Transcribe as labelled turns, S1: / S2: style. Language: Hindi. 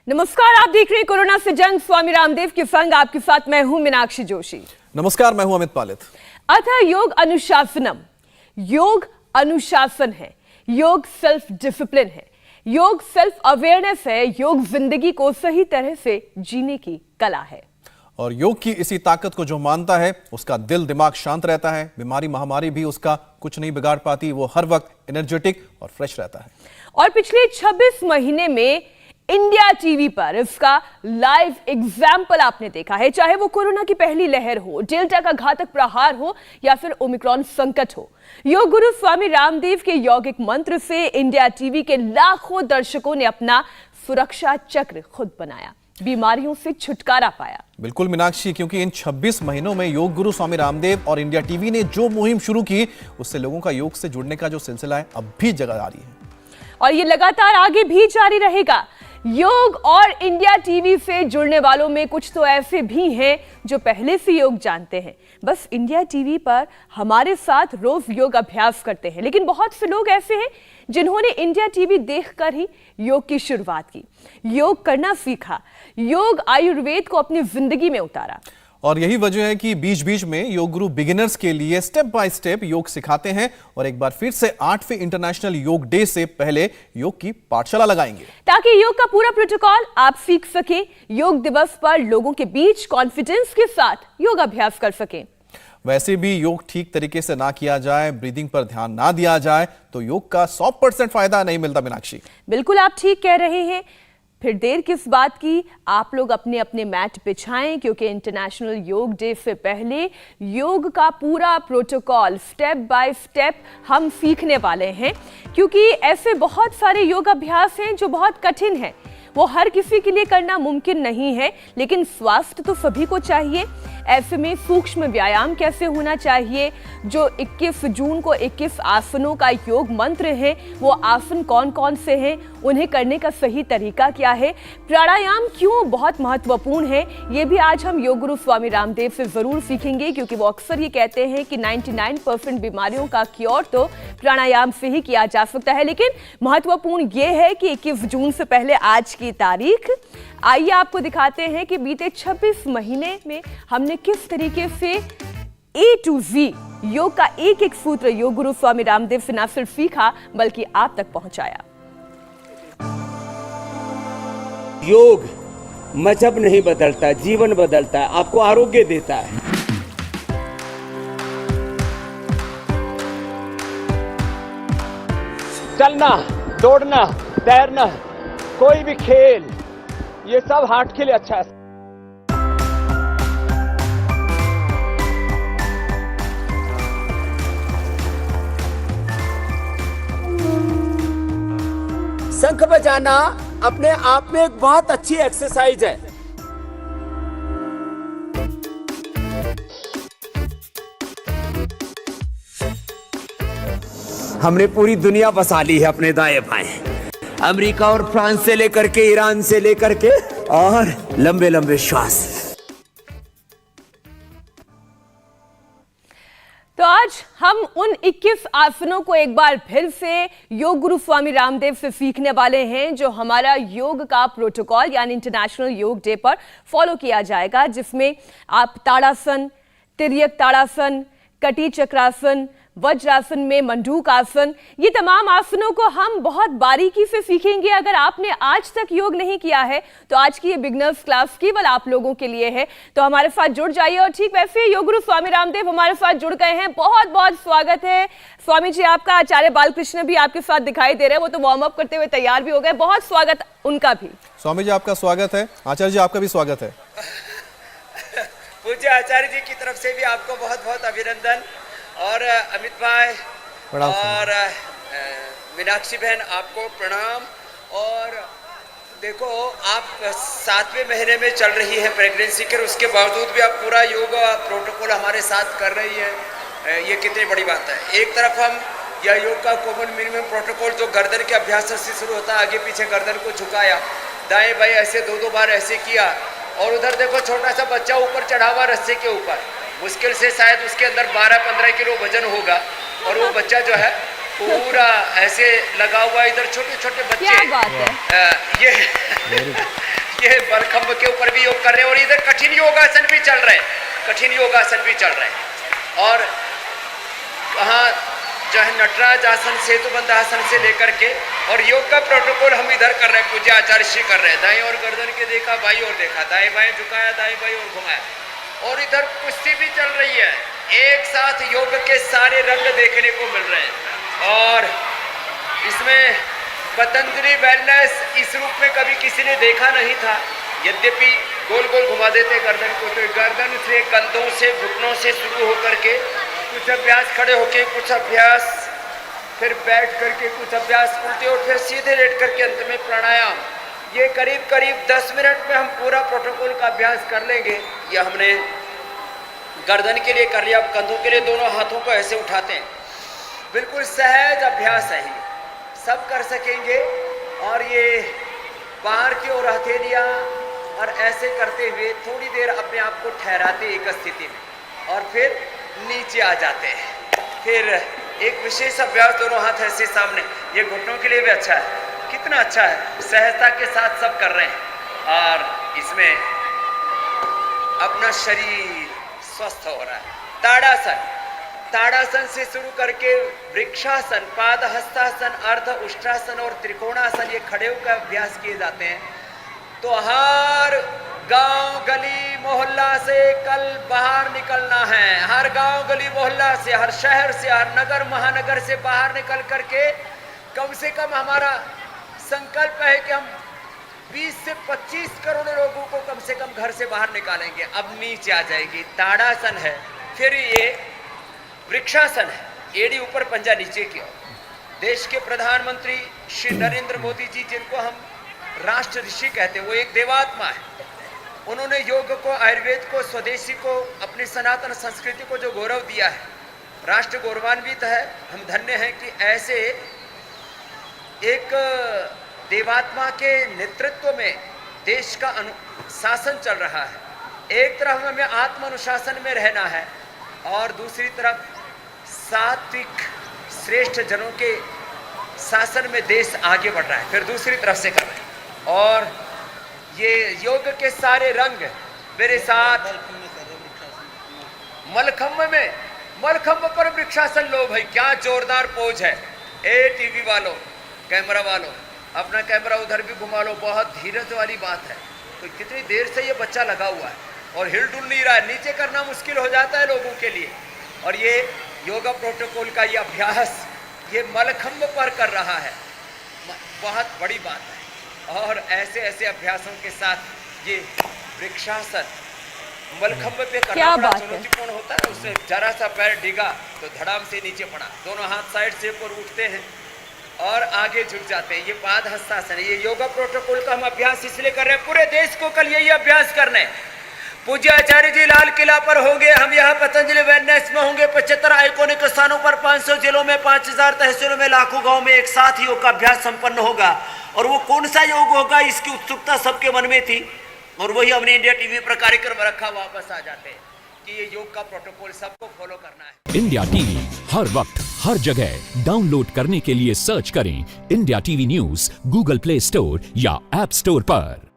S1: नमस्कार, आप देख रहे हैं कोरोना से जंग स्वामी रामदेव के संग। आपके साथ मैं हूं मीनाक्षी जोशी।
S2: नमस्कार, मैं हूं अमित पालित।
S1: अतः योग अनुशासनम, योग अनुशासन है, योग सेल्फ डिसिप्लिन है, योग सेल्फ अवेयरनेस है, योग जिंदगी को सही तरह से जीने की कला है।
S2: और योग की इसी ताकत को जो मानता है उसका दिल दिमाग शांत रहता है, बीमारी महामारी भी उसका कुछ नहीं बिगाड़ पाती, वो हर वक्त एनर्जेटिक और फ्रेश रहता है।
S1: और पिछले 26 महीने में इंडिया टीवी पर इसका लाइव एग्जाम्पल आपने देखा है, चाहे वो कोरोना की पहली लहर हो, डेल्टा का घातक प्रहार हो या फिर ओमिक्रॉन संकट हो। योग गुरु स्वामी रामदेव के यौगिक मंत्र से इंडिया टीवी के लाखों दर्शकों ने अपना सुरक्षा चक्र खुद बनाया, बीमारियों से छुटकारा पाया।
S2: बिल्कुल मीनाक्षी, क्योंकि इन 26 महीनों में योग गुरु स्वामी रामदेव और इंडिया टीवी ने जो मुहिम शुरू की, उससे लोगों का योग से जुड़ने का जो सिलसिला है अब भी जारी है
S1: और ये लगातार आगे भी जारी रहेगा। योग और इंडिया टीवी से जुड़ने वालों में कुछ तो ऐसे भी हैं जो पहले से योग जानते हैं, बस इंडिया टीवी पर हमारे साथ रोज योग अभ्यास करते हैं। लेकिन बहुत से लोग ऐसे हैं जिन्होंने इंडिया टीवी देखकर ही योग की शुरुआत की, योग करना सीखा, योग आयुर्वेद को अपनी जिंदगी में उतारा।
S2: और यही वजह है कि बीच बीच में योग गुरु बिगिनर्स के लिए स्टेप बाय स्टेप योग सिखाते हैं और एक बार फिर से 8वें इंटरनेशनल योग डे से पहले योग की पाठशाला लगाएंगे,
S1: ताकि योग का पूरा प्रोटोकॉल आप सीख सके, योग दिवस पर लोगों के बीच कॉन्फिडेंस के साथ योग अभ्यास कर सकें।
S2: वैसे भी योग ठीक तरीके से ना किया जाए, ब्रीदिंग पर ध्यान ना दिया जाए तो योग का 100% फायदा नहीं मिलता मीनाक्षी।
S1: बिल्कुल, आप ठीक कह रहे हैं। फिर देर किस बात की, आप लोग अपने अपने मैट बिछाएं, क्योंकि इंटरनेशनल योग डे से पहले योग का पूरा प्रोटोकॉल स्टेप बाय स्टेप हम सीखने वाले हैं। क्योंकि ऐसे बहुत सारे योग अभ्यास हैं जो बहुत कठिन हैं, वो हर किसी के लिए करना मुमकिन नहीं है, लेकिन स्वास्थ्य तो सभी को चाहिए। ऐसे में सूक्ष्म व्यायाम कैसे होना चाहिए, जो 21 जून को 21 आसनों का योग मंत्र है, वो आसन कौन कौन से हैं, उन्हें करने का सही तरीका क्या है, प्राणायाम क्यों बहुत महत्वपूर्ण है, ये भी आज हम योग गुरु स्वामी रामदेव से जरूर सीखेंगे। क्योंकि वो अक्सर ये कहते हैं कि 99% बीमारियों का क्योर तो प्राणायाम से ही किया जा सकता है। लेकिन महत्वपूर्ण ये है कि 21 जून से पहले आज की तारीख, आइए आपको दिखाते हैं कि बीते 26 महीने में हमने किस तरीके से A to Z योग का एक एक सूत्र योग गुरु स्वामी रामदेव से न सिर्फ सीखा बल्कि आप तक पहुंचाया।
S3: योग मजहब नहीं बदलता, जीवन बदलता है, आपको आरोग्य देता है। चलना, दौड़ना, तैरना, कोई भी खेल, ये सब हार्ट के लिए अच्छा है। शंख बजाना अपने आप में एक बहुत अच्छी एक्सरसाइज है। हमने पूरी दुनिया बसा ली है अपने दाएं बाएं, अमेरिका और फ्रांस से लेकर के, ईरान से लेकर के, और लंबे लंबे श्वास।
S1: तो आज हम उन 21 आसनों को एक बार फिर से योग गुरु स्वामी रामदेव से सीखने वाले हैं, जो हमारा योग का प्रोटोकॉल यानी इंटरनेशनल योग डे पर फॉलो किया जाएगा, जिसमें आप ताड़ासन, तिर्यक ताड़ासन, कटी चक्रासन, वज्रासन में मंडूक आसन, ये तमाम आसनों को हम बहुत बारीकी से सीखेंगे। अगर आपने आज तक योग नहीं किया है तो आज की ये बिगनर्स क्लास केवल आप लोगों के लिए है, तो हमारे साथ जुड़ जाइए। और ठीक वैसे योग गुरु स्वामी रामदेव हमारे साथ जुड़ गए हैं, बहुत बहुत स्वागत है स्वामी जी आपका। आचार्य बालकृष्ण भी आपके साथ दिखाई दे रहे हैं, वो तो वार्म अप करते हुए तैयार भी हो गए, बहुत स्वागत उनका भी।
S2: स्वामी जी आपका स्वागत है, आचार्य जी आपका भी स्वागत है।
S3: पूज्य आचार्य जी की तरफ से भी आपको बहुत बहुत अभिनंदन, और अमित भाई और मीनाक्षी बहन आपको प्रणाम। और देखो, आप 7वें महीने में चल रही है प्रेगनेंसी के, उसके बावजूद भी आप पूरा योग प्रोटोकॉल हमारे साथ कर रही है, ये कितनी बड़ी बात है। एक तरफ हम यह योग का कॉमन मिनिमम प्रोटोकॉल जो गर्दन के अभ्यास से शुरू होता है, आगे पीछे गर्दन को झुकाया, दाएं बाएं ऐसे 2-2 बार ऐसे किया, और उधर देखो छोटा सा बच्चा ऊपर चढ़ा हुआ रस्से के ऊपर, मुश्किल से शायद उसके अंदर 12-15 किलो वजन होगा, और वो बच्चा जो है पूरा ऐसे लगा हुआ, इधर छोटे छोटे बच्चे।
S1: क्या बात है।
S3: ये मलखंभ के ऊपर भी योग कर रहे हैं और इधर कठिन योगासन भी चल रहे हैं, कठिन योगासन भी चल रहे हैं। और कहाँ जो है नटराज आसन, सेतु बंध आसन से लेकर के और योग का प्रोटोकॉल हम इधर कर रहे हैं, पूज्य आचार्य श्री कर रहे हैं। दाएं और गर्दन के देखा, बाईं और देखा, दाएं बाएं झुकाया, दाएं बाईं और घुमाया। और इधर कुश्ती भी चल रही है। एक साथ योग के सारे रंग देखने को मिल रहे हैं। और इसमें पतंजलि वेलनेस इस रूप में कभी किसी ने देखा नहीं था। यद्यपि गोल गोल घुमा देते गर्दन को, तो गर्दन से, कंधों से, घुटनों से शुरू होकर के कुछ अभ्यास खड़े होके, कुछ अभ्यास फिर बैठ करके, कुछ अभ्यास उल्टे और फिर सीधे लेट करके अंत में प्राणायाम। ये करीब करीब 10 मिनट में हम पूरा प्रोटोकॉल का अभ्यास कर लेंगे। ये हमने गर्दन के लिए कर लिया। अब कंधों के लिए दोनों हाथों को ऐसे उठाते हैं। बिल्कुल सहज अभ्यास है, ये सब कर सकेंगे। और ये बाहर की ओर हथेलियाँ और ऐसे करते हुए थोड़ी देर अपने आप को ठहराते एक स्थिति में और फिर नीचे आ जाते हैं। फिर एक विशेष अभ्यास, दोनों हाथ ऐसे सामने, ये घुटनों के लिए भी अच्छा है। कितना अच्छा है, सहजता के साथ सब कर रहे हैं और इसमें अपना शरीर स्वस्थ हो रहा है। ताड़ासन, ताड़ासन से शुरू करके वृक्षासन, पाद हस्तासन, अर्ध उष्ट्रासन और त्रिकोणासन, ये खड़े होकर अभ्यास किए जाते हैं। तो हर गांव गली मोहल्ला से कल बाहर निकलना है। हर गांव गली मोहल्ला से, हर शहर से, हर नगर महानगर से बाहर निकल करके कम से कम हमारा संकल्प है कि हम 20 से 25 करोड़ लोगों को कम से कम घर से बाहर निकालेंगे। अब नीचे आ जाएगी, ताड़ासन है। फिर ये वृक्षासन है, एड़ी ऊपर पंजा नीचे की ओर। देश के प्रधानमंत्री श्री नरेंद्र मोदी जी, जिनको हम राष्ट्र ऋषि कहते हैं, वो एक देवात्मा है। उन्होंने योग को, आयुर्वेद को, स्वदेशी को, अपनी सनातन संस्कृति को जो गौरव दिया है, राष्ट्र गौरवान्वित है। हम धन्य हैं कि ऐसे एक देवात्मा के नेतृत्व में देश का शासन चल रहा है। एक तरफ हमें आत्म अनुशासन में रहना है और दूसरी तरफ सात्विक श्रेष्ठ जनों के शासन में देश आगे बढ़ रहा है, फिर दूसरी तरफ से कर रहे हैं। और ये योग के सारे रंग मेरे साथ मलखंभ में, मलखंभ पर वृक्षासन लो भाई, क्या जोरदार पोज है। ए टीवी वालों, कैमरा वालों, अपना कैमरा उधर भी घुमा लो। बहुत धीरज वाली बात है। तो कितनी देर से ये बच्चा लगा हुआ है और हिल डुल नहीं रहा है। नीचे करना मुश्किल हो जाता है लोगों के लिए। और ये योगा प्रोटोकॉल का ये अभ्यास ये मलखंभ पर कर रहा है, बहुत बड़ी बात है। और ऐसे ऐसे अभ्यासों के साथ ये वृक्षासन मलखंभ पे करना बड़ा चुनौतीपूर्ण होता है। उससे जरा सा पैर डिगा तो धड़ाम से नीचे पड़ा, दोनों हाथ साइड से ऊपर उठते हैं और आगे झुक जाते हैं। ये पाद हस्तासन, ये योगा प्रोटोकॉल का हम अभ्यास इसलिए कर रहे हैं, पूरे देश को कल यही अभ्यास करना है। पूज्य आचार्य जी लाल किला पर होंगे, हम यहाँ पतंजलि वेलनेस में होंगे। 75 आइकॉनिक स्थानों पर, 500 जिलों में, 5000 तहसीलों में, लाखों गांव में एक साथ योग का अभ्यास संपन्न होगा। और वो कौन सा योग होगा, इसकी उत्सुकता सबके मन में थी और वही हमने इंडिया टीवी पर कार्यक्रम रखा। वापस आ जाते हैं कि ये योग का प्रोटोकॉल सबको फॉलो करना है।
S4: इंडिया टीवी हर वक्त हर जगह डाउनलोड करने के लिए सर्च करें India TV news Google play store या ऐप स्टोर पर।